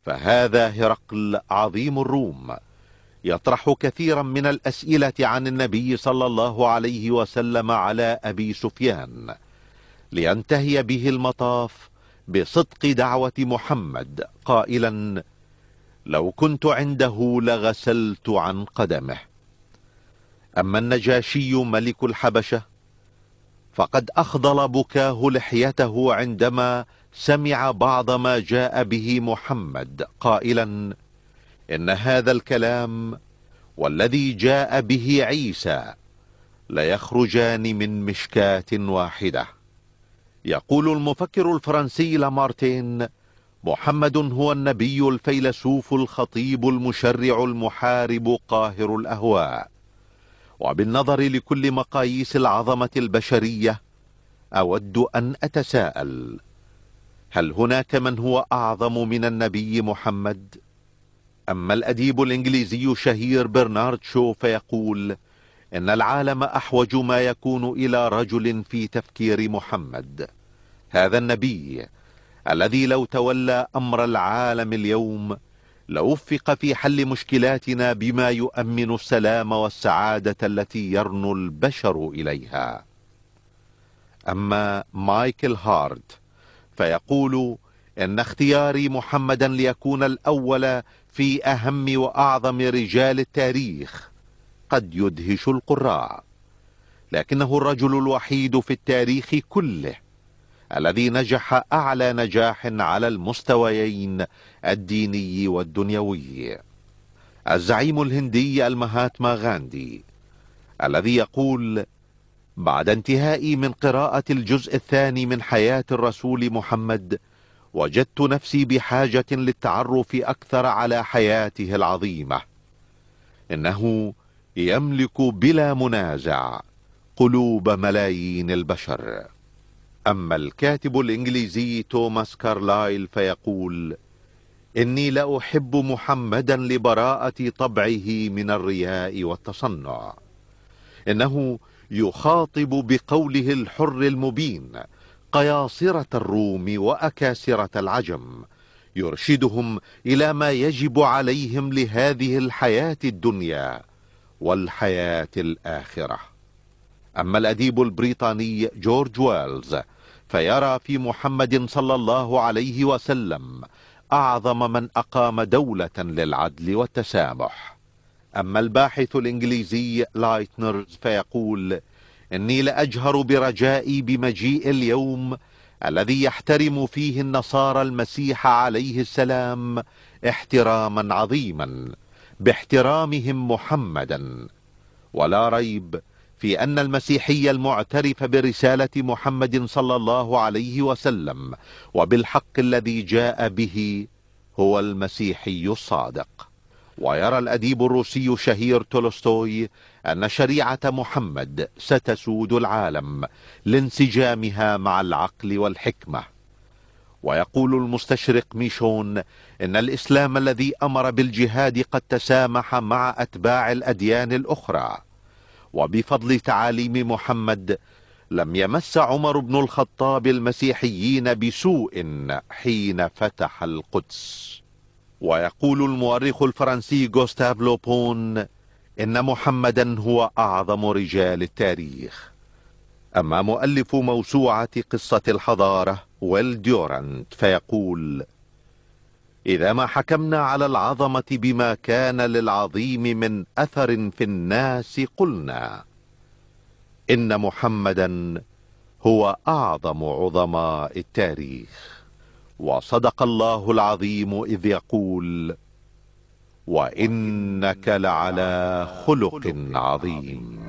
فهذا هرقل عظيم الروم يطرح كثيرا من الأسئلة عن النبي صلى الله عليه وسلم على أبي سفيان، لينتهي به المطاف بصدق دعوة محمد قائلا: لو كنت عنده لغسلت عن قدمه. أما النجاشي ملك الحبشة فقد أخضل بكاه لحيته عندما سمع بعض ما جاء به محمد قائلا: إن هذا الكلام والذي جاء به عيسى ليخرجان من مشكاة واحدة. يقول المفكر الفرنسي لامارتين: محمد هو النبي الفيلسوف الخطيب المشرع المحارب قاهر الأهواء. وبالنظر لكل مقاييس العظمة البشرية أود أن أتساءل: هل هناك من هو أعظم من النبي محمد؟ أما الأديب الإنجليزي الشهير برنارد شو فيقول إن العالم أحوج ما يكون إلى رجل في تفكير محمد، هذا النبي الذي لو تولى أمر العالم اليوم لوفق في حل مشكلاتنا بما يؤمن السلام والسعادة التي يرنو البشر إليها. أما مايكل هارت فيقول إن اختياري محمدا ليكون الأول في أهم وأعظم رجال التاريخ قد يدهش القراء، لكنه الرجل الوحيد في التاريخ كله الذي نجح أعلى نجاح على المستويين الديني والدنيوي. الزعيم الهندي المهاتما غاندي الذي يقول: بعد انتهائي من قراءة الجزء الثاني من حياة الرسول محمد وجدت نفسي بحاجة للتعرف أكثر على حياته العظيمة. إنه يملك بلا منازع قلوب ملايين البشر. أما الكاتب الإنجليزي توماس كارلايل فيقول: إني لأحب محمدا لبراءة طبعه من الرياء والتصنع. إنه يخاطب بقوله الحر المبين قياصرة الروم وأكاسرة العجم، يرشدهم إلى ما يجب عليهم لهذه الحياة الدنيا والحياة الآخرة. أما الأديب البريطاني جورج ويلز فيرى في محمد صلى الله عليه وسلم أعظم من أقام دولة للعدل والتسامح. أما الباحث الإنجليزي لايتنر فيقول: إني لأجهر برجائي بمجيء اليوم الذي يحترم فيه النصارى المسيح عليه السلام احتراما عظيما باحترامهم محمدا. ولا ريب في أن المسيحي المعترف برسالة محمد صلى الله عليه وسلم وبالحق الذي جاء به هو المسيحي الصادق. ويرى الأديب الروسي الشهير تولستوي أن شريعة محمد ستسود العالم لانسجامها مع العقل والحكمة. ويقول المستشرق ميشون إن الإسلام الذي أمر بالجهاد قد تسامح مع أتباع الأديان الأخرى، وبفضل تعاليم محمد لم يمس عمر بن الخطاب المسيحيين بسوء حين فتح القدس. ويقول المؤرخ الفرنسي غوستاف لوبون إن محمدا هو أعظم رجال التاريخ. أما مؤلف موسوعة قصة الحضارة ويل ديورانت فيقول: إذا ما حكمنا على العظمة بما كان للعظيم من أثر في الناس قلنا إن محمدا هو أعظم عظماء التاريخ. وصدق الله العظيم إذ يقول: وإنك لعلى خلق عظيم.